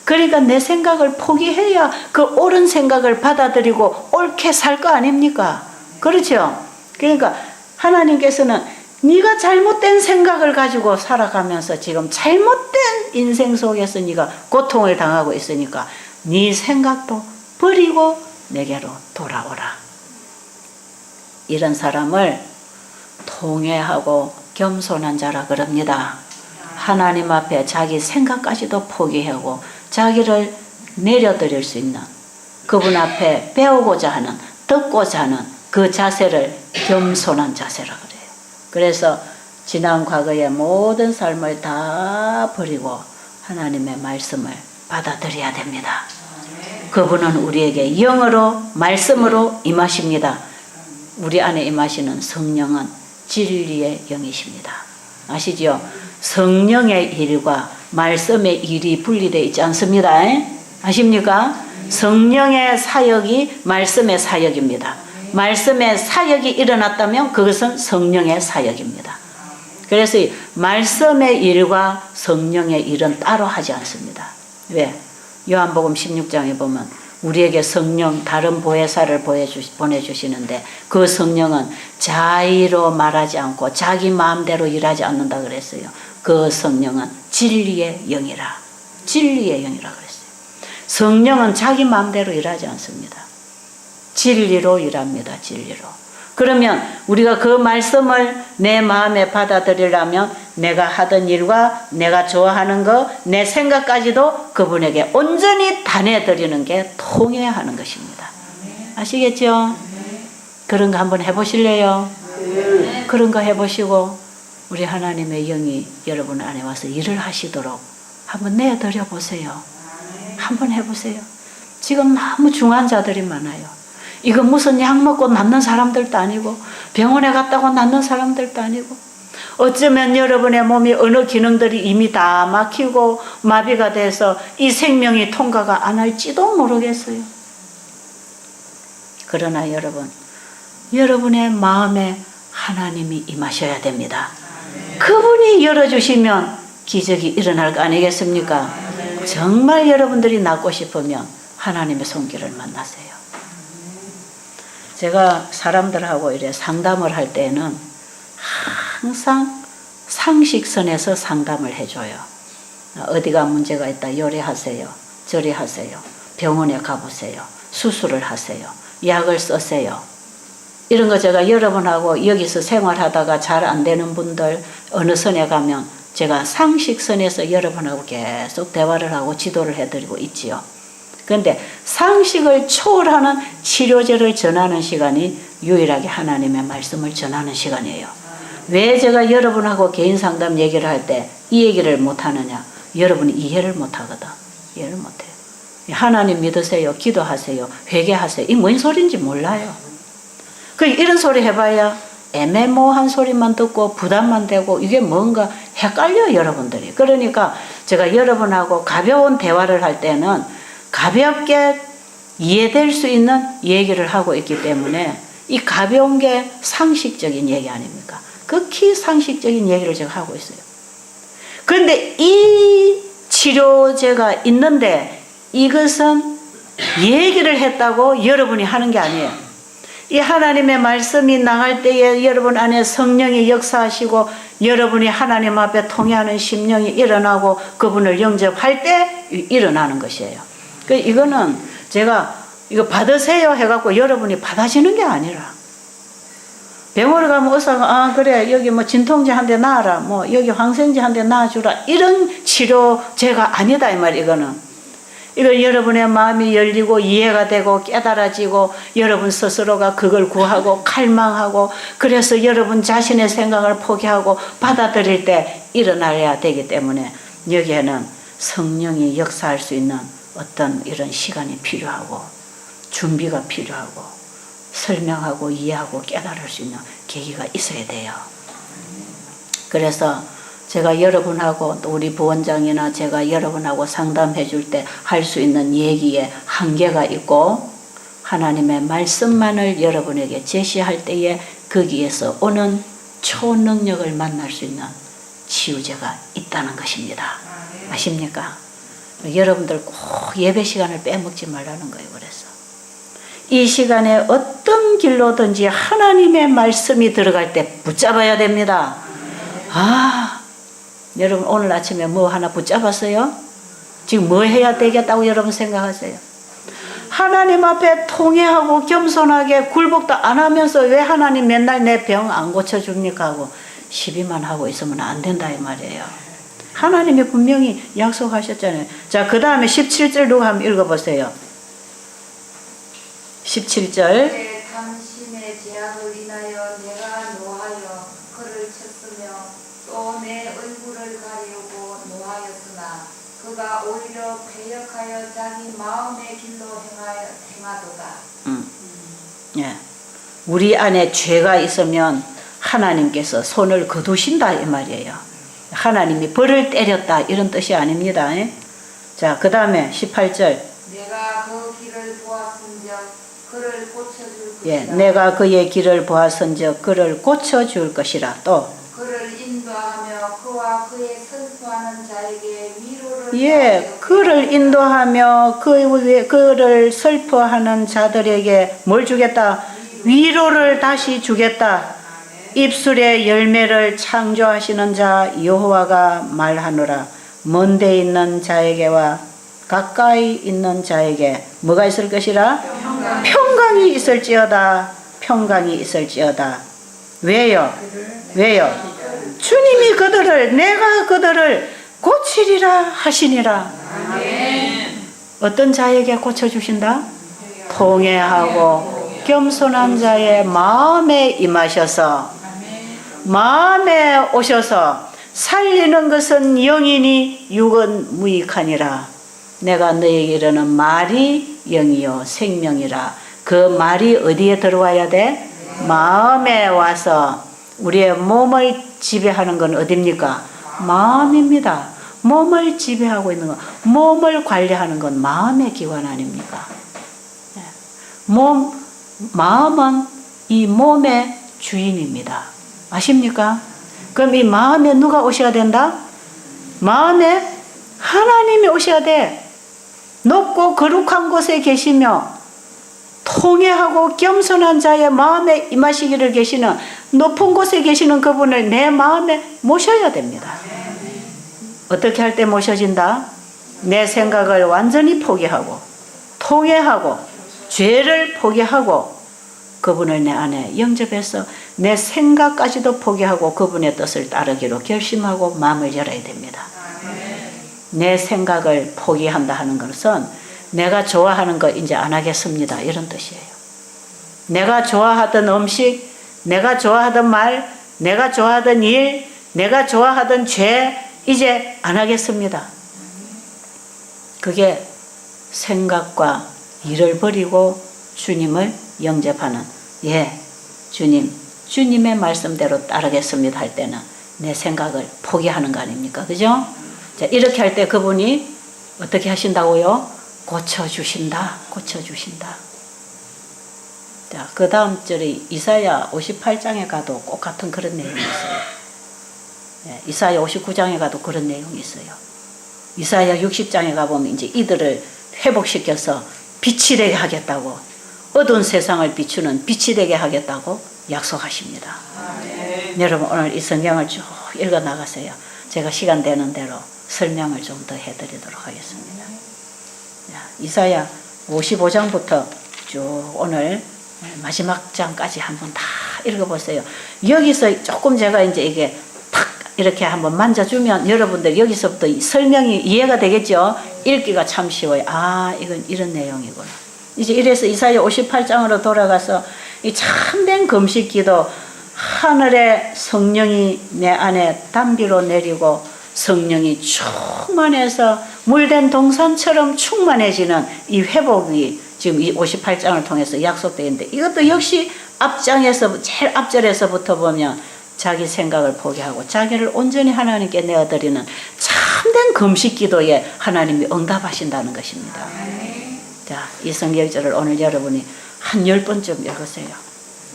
A: 그러니까 내 생각을 포기해야 그 옳은 생각을 받아들이고 옳게 살 거 아닙니까? 그렇죠? 그러니까 하나님께서는 네가 잘못된 생각을 가지고 살아가면서 지금 잘못된 인생 속에서 네가 고통을 당하고 있으니까 네 생각도 버리고 내게로 돌아오라. 이런 사람을 통회하고 겸손한 자라 그럽니다. 하나님 앞에 자기 생각까지도 포기하고 자기를 내려드릴 수 있는 그분 앞에 배우고자 하는, 듣고자 하는 그 자세를 겸손한 자세라 그래요. 그래서 지난 과거의 모든 삶을 다 버리고 하나님의 말씀을 받아들여야 됩니다. 그분은 우리에게 영으로 말씀으로 임하십니다. 우리 안에 임하시는 성령은 진리의 영이십니다. 아시죠? 성령의 일과 말씀의 일이 분리되어 있지 않습니다. 아십니까? 성령의 사역이 말씀의 사역입니다. 말씀의 사역이 일어났다면 그것은 성령의 사역입니다. 그래서 이 말씀의 일과 성령의 일은 따로 하지 않습니다. 왜? 요한복음 16장에 보면 우리에게 성령 다른 보혜사를 보내주시는데 그 성령은 자의로 말하지 않고 자기 마음대로 일하지 않는다 그랬어요. 그 성령은 진리의 영이라. 진리의 영이라 그랬어요. 성령은 자기 마음대로 일하지 않습니다. 진리로 일합니다. 진리로. 그러면 우리가 그 말씀을 내 마음에 받아들이려면 내가 하던 일과 내가 좋아하는 것, 내 생각까지도 그분에게 온전히 단해드리는 게 통회하는 것입니다. 아시겠죠? 그런 거 한번 해보실래요? 그런 거 해보시고 우리 하나님의 영이 여러분 안에 와서 일을 하시도록 한번 내드려 보세요. 한번 해보세요. 지금 너무 중한 자들이 많아요. 이거 무슨 약 먹고 낫는 사람들도 아니고 병원에 갔다고 낫는 사람들도 아니고 어쩌면 여러분의 몸이 어느 기능들이 이미 다 막히고 마비가 돼서 이 생명이 통과가 안 할지도 모르겠어요. 그러나 여러분의 마음에 하나님이 임하셔야 됩니다. 그분이 열어주시면 기적이 일어날 거 아니겠습니까? 정말 여러분들이 낫고 싶으면 하나님의 손길을 만나세요. 제가 사람들하고 이래 상담을 할 때는 항상 상식선에서 상담을 해줘요. 어디가 문제가 있다 요리하세요. 저리하세요. 병원에 가보세요. 수술을 하세요. 약을 쓰세요. 이런 거 제가 여러분하고 여기서 생활하다가 잘 안 되는 분들 어느 선에 가면 제가 상식선에서 여러분하고 계속 대화를 하고 지도를 해드리고 있지요. 그런데 상식을 초월하는 치료제를 전하는 시간이 유일하게 하나님의 말씀을 전하는 시간이에요. 왜 제가 여러분하고 개인 상담 얘기를 할 때 이 얘기를 못하느냐? 여러분이 이해를 못하거든. 이해를 못해요. 하나님 믿으세요. 기도하세요. 회개하세요. 이 뭔 소리인지 몰라요. 이런 소리 해봐야 애매모호한 소리만 듣고 부담만 되고 이게 뭔가 헷갈려요. 여러분들이. 그러니까 제가 여러분하고 가벼운 대화를 할 때는 가볍게 이해될 수 있는 얘기를 하고 있기 때문에 이 가벼운 게 상식적인 얘기 아닙니까? 극히 상식적인 얘기를 제가 하고 있어요. 그런데 이 치료제가 있는데 이것은 얘기를 했다고 여러분이 하는 게 아니에요. 이 하나님의 말씀이 나갈 때에 여러분 안에 성령이 역사하시고 여러분이 하나님 앞에 통회하는 심령이 일어나고 그분을 영접할 때 일어나는 것이에요. 이거는 제가 이거 받으세요 해갖고 여러분이 받아지는 게 아니라 병원에 가면 의사가 그래 여기 뭐 진통제 한 대 놔라 뭐 여기 황생제 한 대 놔주라 이런 치료제가 아니다 이 말. 이거 여러분의 마음이 열리고 이해가 되고 깨달아지고 여러분 스스로가 그걸 구하고 갈망하고 그래서 여러분 자신의 생각을 포기하고 받아들일 때 일어나야 되기 때문에 여기에는 성령이 역사할 수 있는 어떤 이런 시간이 필요하고 준비가 필요하고 설명하고 이해하고 깨달을 수 있는 계기가 있어야 돼요. 그래서 제가 여러분하고 또 우리 부원장이나 제가 여러분하고 상담해 줄 때 할 수 있는 얘기에 한계가 있고 하나님의 말씀만을 여러분에게 제시할 때에 거기에서 오는 초능력을 만날 수 있는 치유제가 있다는 것입니다. 아십니까? 여러분들 꼭 예배 시간을 빼먹지 말라는 거예요. 그래서 이 시간에 어떤 길로든지 하나님의 말씀이 들어갈 때 붙잡아야 됩니다. 여러분 오늘 아침에 뭐 하나 붙잡았어요? 지금 뭐 해야 되겠다고 여러분 생각하세요? 하나님 앞에 통회하고 겸손하게 굴복도 안 하면서 왜 하나님 맨날 내 병 안 고쳐줍니까 하고 시비만 하고 있으면 안 된다 이 말이에요. 하나님이 분명히 약속하셨잖아요. 자, 그 다음에 17절 누가 한번 읽어보세요. 17절.
B: 당신의 죄악을 인하여 내가 노하여 그를 쳤으며 또 내 얼굴을 가리우고 노하였으나 그가 오히려 배역하여 자기 마음의 길로 행하도다.
A: 예. 우리 안에 죄가 있으면 하나님께서 손을 거두신다 이 말이에요. 하나님이 벌을 때렸다 이런 뜻이 아닙니다. 자, 그 다음에 18절.
B: 내가 그 길을 보았은즉 그를 고쳐줄 것이라.
A: 예, 내가 그의 길을 보았은즉 그를 고쳐줄 것이라. 또
B: 그를 인도하며 그와 그의 슬퍼하는 자에게 위로를.
A: 예, 그를 인도하며 그를 슬퍼하는 자들에게 뭘 주겠다? 위로를 다시 주겠다. 입술의 열매를 창조하시는 자 여호와가 말하노라. 먼데 있는 자에게와 가까이 있는 자에게 뭐가 있을 것이라? 평강이 있을지어다. 평강이 있을지어다. 왜요? 왜요? 주님이 내가 그들을 고치리라 하시니라. 어떤 자에게 고쳐주신다? 통회하고 겸손한 자의 마음에 임하셔서 마음에 오셔서 살리는 것은 영이니 육은 무익하니라. 내가 너에게 이르는 말이 영이요 생명이라. 그 말이 어디에 들어와야 돼? 마음에 와서 우리의 몸을 지배하는 건 어딥니까? 마음입니다. 몸을 지배하고 있는 건, 몸을 관리하는 건 마음의 기관 아닙니까? 마음은 이 몸의 주인입니다. 아십니까? 그럼 이 마음에 누가 오셔야 된다? 마음에 하나님이 오셔야 돼. 높고 거룩한 곳에 계시며 통회하고 겸손한 자의 마음에 임하시기를 계시는 높은 곳에 계시는 그분을 내 마음에 모셔야 됩니다. 어떻게 할 때 모셔진다? 내 생각을 완전히 포기하고 통회하고 죄를 포기하고 그분을 내 안에 영접해서 내 생각까지도 포기하고 그분의 뜻을 따르기로 결심하고 마음을 열어야 됩니다. 내 생각을 포기한다 하는 것은 내가 좋아하는 거 이제 안 하겠습니다 이런 뜻이에요. 내가 좋아하던 음식, 내가 좋아하던 말, 내가 좋아하던 일, 내가 좋아하던 죄 이제 안 하겠습니다. 그게 생각과 일을 버리고 주님을 영접하는, 예, 주님의 말씀대로 따르겠습니다 할 때는 내 생각을 포기하는 거 아닙니까? 그죠? 자, 이렇게 할 때 그분이 어떻게 하신다고요? 고쳐주신다. 자, 그 다음 절이 이사야 58장에 가도 꼭 같은 그런 내용이 있어요. 예, 이사야 59장에 가도 그런 내용이 있어요. 이사야 60장에 가보면 이제 이들을 회복시켜서 빛이 되게 하겠다고, 어두운 세상을 비추는 빛이 되게 하겠다고 약속하십니다. 여러분 오늘 이 성경을 쭉 읽어 나가세요. 제가 시간 되는 대로 설명을 좀 더 해드리도록 하겠습니다. 이사야 55장부터 쭉 오늘 마지막 장까지 한번 다 읽어보세요. 여기서 조금 제가 이제 이게 탁 이렇게 한번 만져주면 여러분들 여기서부터 설명이 이해가 되겠죠? 읽기가 참 쉬워요. 아, 이건 이런 내용이구나. 이제 이래서 이사야 58장으로 돌아가서 이 참된 금식기도, 하늘의 성령이 내 안에 담비로 내리고 성령이 충만해서 물된 동산처럼 충만해지는 이 회복이 지금 이 58장을 통해서 약속되어 있는데, 이것도 역시 앞장에서 제일 앞절에서부터 보면 자기 생각을 포기하고 자기를 온전히 하나님께 내어드리는 참된 금식 기도에 하나님이 응답하신다는 것입니다. 자, 이 성경절을 오늘 여러분이 한 10번쯤 읽으세요.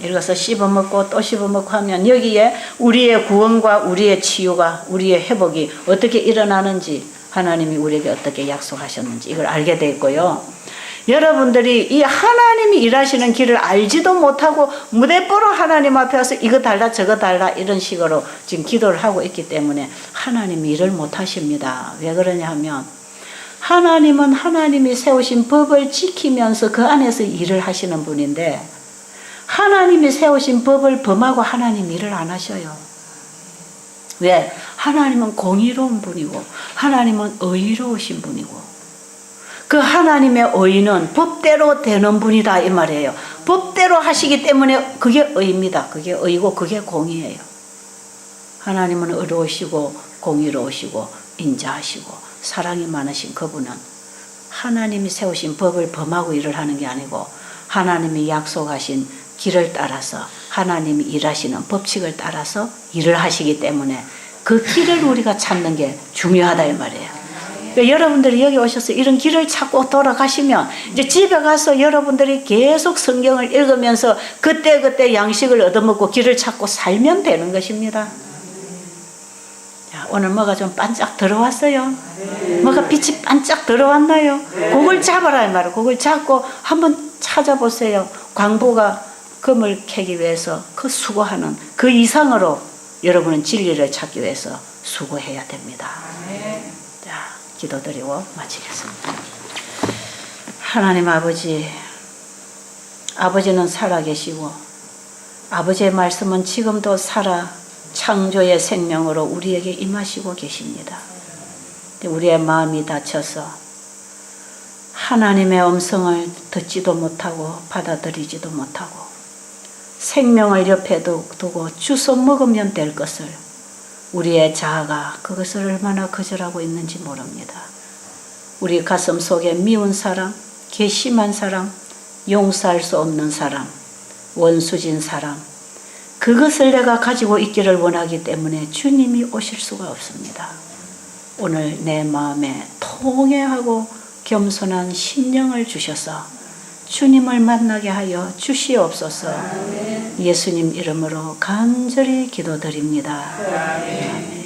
A: 읽어서 씹어먹고 또 씹어먹고 하면 여기에 우리의 구원과 우리의 치유가, 우리의 회복이 어떻게 일어나는지, 하나님이 우리에게 어떻게 약속하셨는지 이걸 알게 돼 있고요. 여러분들이 이 하나님이 일하시는 길을 알지도 못하고 무대뽀로 하나님 앞에 와서 이거 달라 저거 달라 이런 식으로 지금 기도를 하고 있기 때문에 하나님이 일을 못하십니다. 왜 그러냐 하면 하나님은 하나님이 세우신 법을 지키면서 그 안에서 일을 하시는 분인데, 하나님이 세우신 법을 범하고 하나님 일을 안 하셔요. 왜? 하나님은 공의로운 분이고 하나님은 의로우신 분이고, 그 하나님의 의는 법대로 되는 분이다 이 말이에요. 법대로 하시기 때문에 그게 의입니다. 그게 의고 그게 공의예요. 하나님은 의로우시고 공의로우시고 인자하시고 사랑이 많으신 그분은 하나님이 세우신 법을 범하고 일을 하는 게 아니고 하나님이 약속하신 길을 따라서 하나님이 일하시는 법칙을 따라서 일을 하시기 때문에 그 길을 우리가 찾는 게 중요하다 이 말이에요. 그러니까 여러분들이 여기 오셔서 이런 길을 찾고 돌아가시면 이제 집에 가서 여러분들이 계속 성경을 읽으면서 그때그때 양식을 얻어먹고 길을 찾고 살면 되는 것입니다. 자, 오늘 뭐가 좀 반짝 들어왔어요? 뭐가 빛이 반짝 들어왔나요? 그걸 잡아라 이 말이에요. 그걸 잡고 한번 찾아보세요. 광부가 금을 캐기 위해서 그 수고하는 그 이상으로 여러분은 진리를 찾기 위해서 수고해야 됩니다. 자, 기도드리고 마치겠습니다. 하나님 아버지, 아버지는 살아계시고 아버지의 말씀은 지금도 살아 창조의 생명으로 우리에게 임하시고 계십니다. 우리의 마음이 다쳐서 하나님의 음성을 듣지도 못하고 받아들이지도 못하고 생명을 옆에 두고 주워 먹으면 될 것을 우리의 자아가 그것을 얼마나 거절하고 있는지 모릅니다. 우리 가슴 속에 미운 사람, 괘씸한 사람, 용서할 수 없는 사람, 원수진 사람, 그것을 내가 가지고 있기를 원하기 때문에 주님이 오실 수가 없습니다. 오늘 내 마음에 통회하고 겸손한 심령을 주셔서 주님을 만나게 하여 주시옵소서. 예수님 이름으로 간절히 기도드립니다. 아멘.